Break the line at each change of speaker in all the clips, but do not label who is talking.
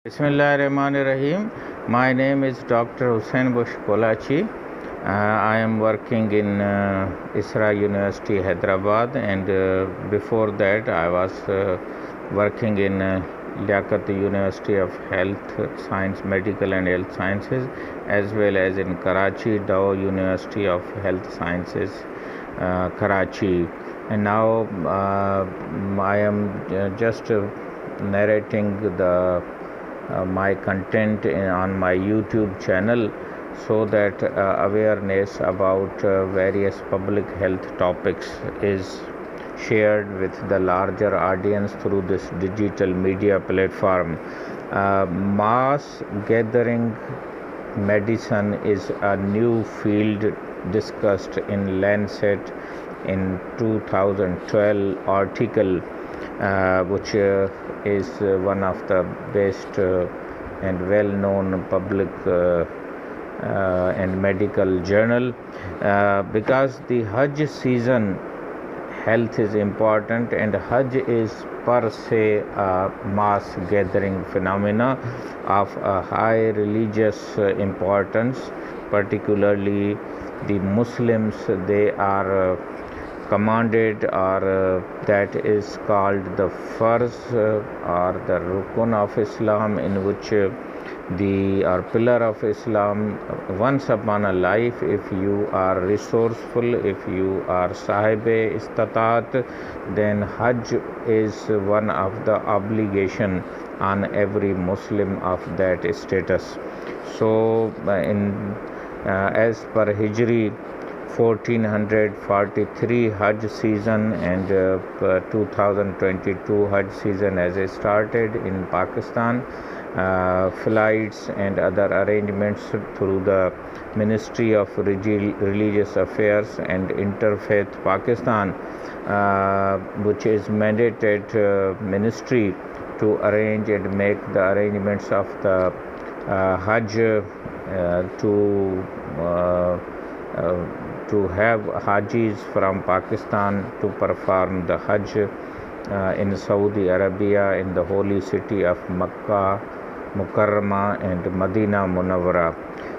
Bismillahirrahmanirrahim. My name is Dr. Hussain Bush Kolachi. I am working in Isra University, Hyderabad, and before that I was working in Liaquat University of Health Science, Medical and Health Sciences, as well as in Karachi, Dow University of Health Sciences, Karachi. And now I am just narrating the my content on my YouTube channel, so that awareness about various public health topics is shared with the larger audience through this digital media platform. Mass gathering medicine is a new field discussed in Lancet in 2012 article, which is one of the best and well-known public and medical journal, because the Hajj season health is important, and Hajj is per se a mass gathering phenomena of a high religious importance. Particularly the Muslims, they are commanded, or that is called the Farz or the Rukun of Islam, in which the pillar of Islam. Once upon a life, if you are resourceful, if you are sahibe istatat, then Hajj is one of the obligation on every Muslim of that status. So as per Hijri 1443 Hajj season and 2022 Hajj season has started in Pakistan. Flights and other arrangements through the Ministry of Religious Affairs and Interfaith Pakistan, which is mandated ministry to arrange and make the arrangements of the Hajj to have Hajis from Pakistan to perform the Hajj in Saudi Arabia, in the holy city of Makkah Mukarrama and Medina Munawwara.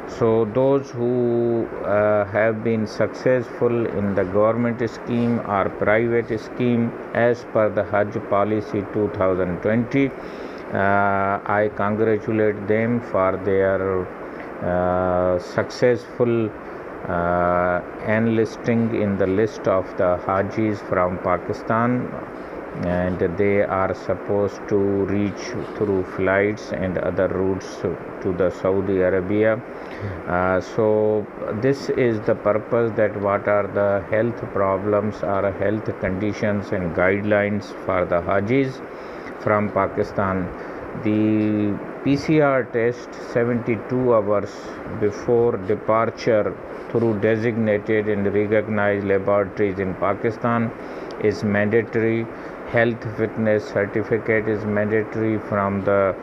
So those who have been successful in the government scheme or private scheme as per the Hajj policy 2020, I congratulate them for their successful enlisting in the list of the Hajis from Pakistan, and they are supposed to reach through flights and other routes to the Saudi Arabia. So this is the purpose, that what are the health problems or health conditions and guidelines for the Hajis from Pakistan. The PCR test 72 hours before departure through designated and recognized laboratories in Pakistan is mandatory. Health fitness certificate is mandatory from the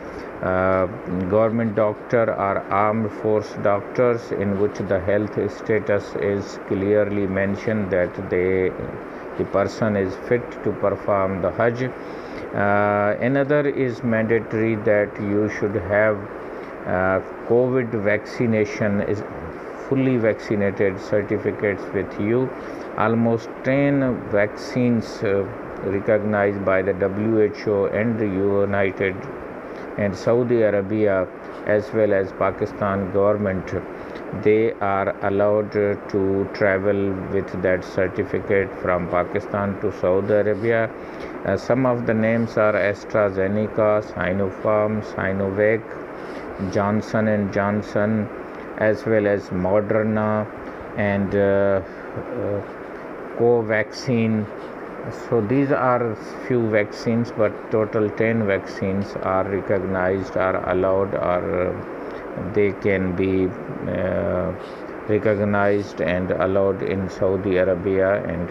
government doctor or armed force doctors, in which the health status is clearly mentioned that the person is fit to perform the Hajj. Another is mandatory, that you should have COVID vaccination, is fully vaccinated certificates with you. Almost 10 vaccines recognized by the WHO and the United and Saudi Arabia, as well as Pakistan government, they are allowed to travel with that certificate from Pakistan to Saudi Arabia. Some of the names are AstraZeneca, Sinopharm, Sinovac, Johnson & Johnson, as well as Moderna and Covaxin. So these are few vaccines, but total 10 vaccines are recognized, are allowed, or they can be recognized and allowed in Saudi Arabia. And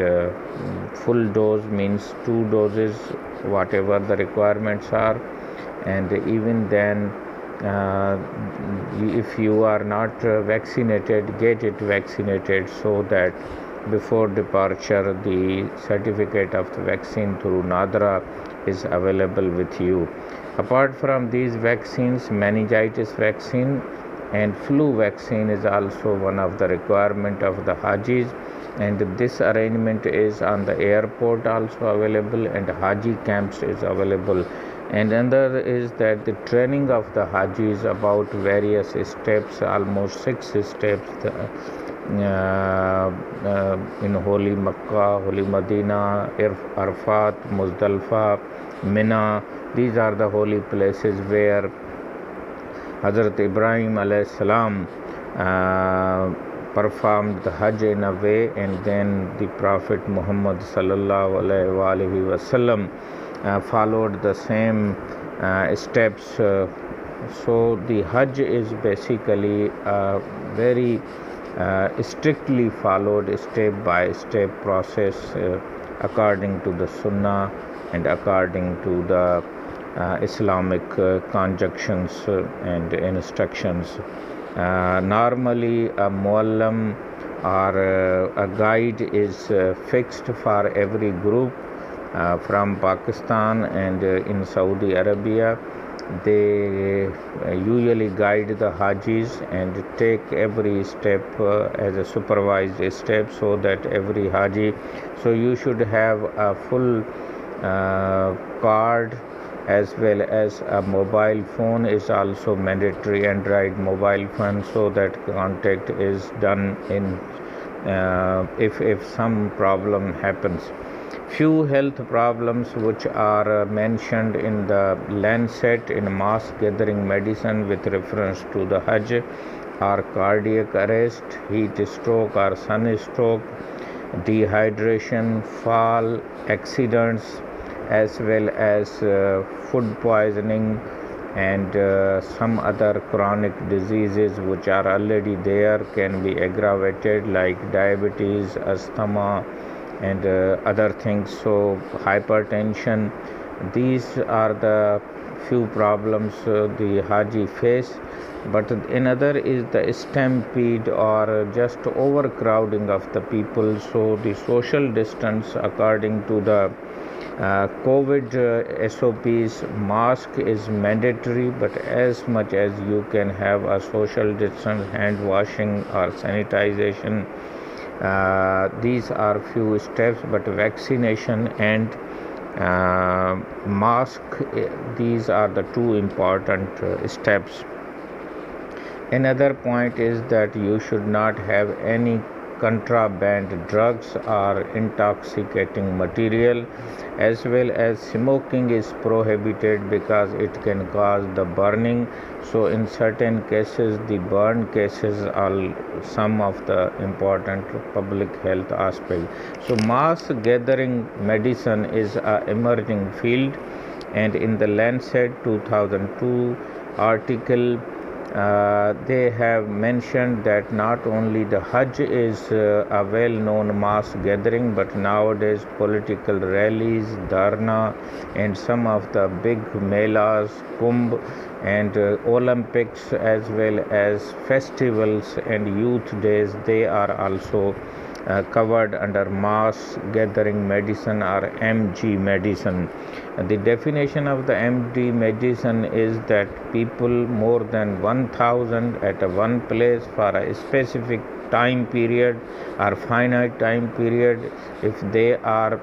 full dose means 2 doses, whatever the requirements are. And even then, if you are not vaccinated, get it vaccinated, so that before departure the certificate of the vaccine through Nadra is available with you. Apart from these vaccines, meningitis vaccine and flu vaccine is also one of the requirement of the Hajis, and this arrangement is on the airport also available, and Haji camps is available. And another is that the training of the Hajis about various steps, almost 6 steps in Holy Makkah, Holy Medina, Arfat, Muzdalfa, Mina. These are the holy places where Hazrat Ibrahim alayhi salam performed the Hajj in a way, and then the Prophet Muhammad sallallahu alaihi wasallam followed the same steps. So the Hajj is basically a very strictly followed step by step process according to the Sunnah and according to the Islamic conjunctions and instructions. Normally a muallim or a guide is fixed for every group from Pakistan and in Saudi Arabia. They usually guide the Hajis and take every step as a supervised step, so that every Haji, so you should have a full card, as well as a mobile phone is also mandatory, Android mobile phone, so that contact is done in if some problem happens. Few health problems which are mentioned in the Lancet in mass gathering medicine with reference to the Hajj are cardiac arrest, heat stroke or sun stroke, dehydration, fall, accidents, as well as food poisoning, and some other chronic diseases which are already there can be aggravated, like diabetes, asthma, and other things. So hypertension, these are the few problems the Haji face. But another is the stampede or just overcrowding of the people. So the social distance according to the COVID SOPs, mask is mandatory, but as much as you can have a social distance, hand washing or sanitization. These are few steps, but vaccination and mask, these are the two important steps. Another point is that you should not have any contraband drugs or intoxicating material, as well as smoking is prohibited because it can cause the burning. So in certain cases, the burn cases are some of the important public health aspect. So mass gathering medicine is an emerging field, and in the Lancet 2002 article they have mentioned that not only the Hajj is a well-known mass gathering, but nowadays political rallies, dharna, and some of the big melas, Kumbh, and Olympics, as well as festivals and youth days, they are also covered under mass gathering medicine or MG medicine. The definition of the MD medicine is that people more than 1,000 at one place for a specific time period or finite time period, if they are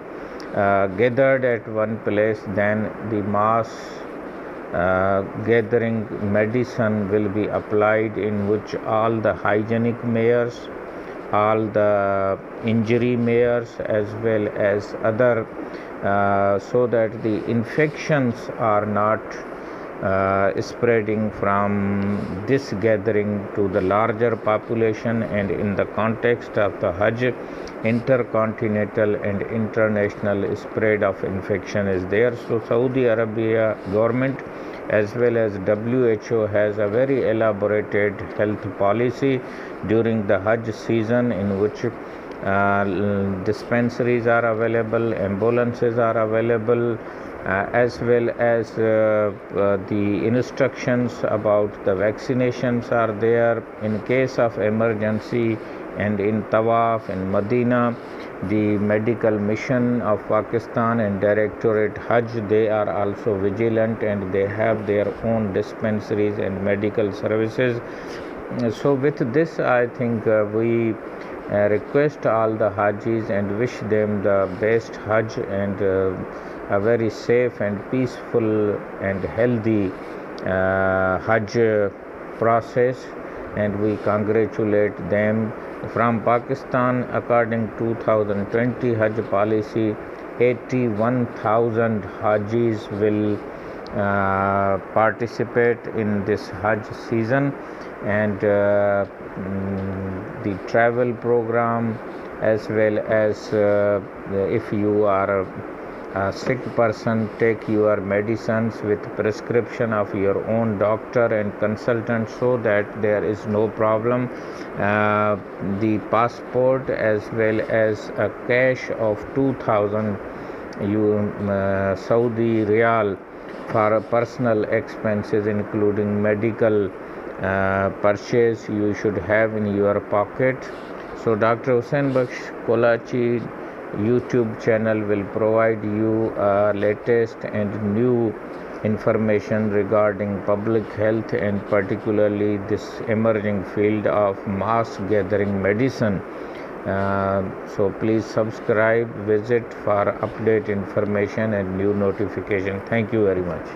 gathered at one place, then the mass gathering medicine will be applied, in which all the hygienic measures, all the injury measures, as well as other, so that the infections are not spreading from this gathering to the larger population. And in the context of the Hajj, intercontinental and international spread of infection is there. So Saudi Arabia government as well as WHO has a very elaborated health policy during the Hajj season, in which dispensaries are available, ambulances are available, as well as the instructions about the vaccinations are there. In case of emergency, and in Tawaf in Medina. The medical mission of Pakistan and Directorate Hajj, they are also vigilant, and they have their own dispensaries and medical services. So with this, I think we request all the Hajis and wish them the best Hajj and a very safe and peaceful and healthy Hajj process, and we congratulate them. From Pakistan, according to 2020 Hajj policy, 81,000 Hajis will participate in this Hajj season, and the travel program, as well as if you are a sick person, take your medicines with prescription of your own doctor and consultant, so that there is no problem. The passport, as well as a cash of 2,000 Saudi Riyal for personal expenses, including medical purchase, you should have in your pocket. So Dr. Hussain Baksh Kolachi YouTube channel will provide you latest and new information regarding public health, and particularly this emerging field of mass gathering medicine. So please subscribe, visit for update information and new notification. Thank you very much.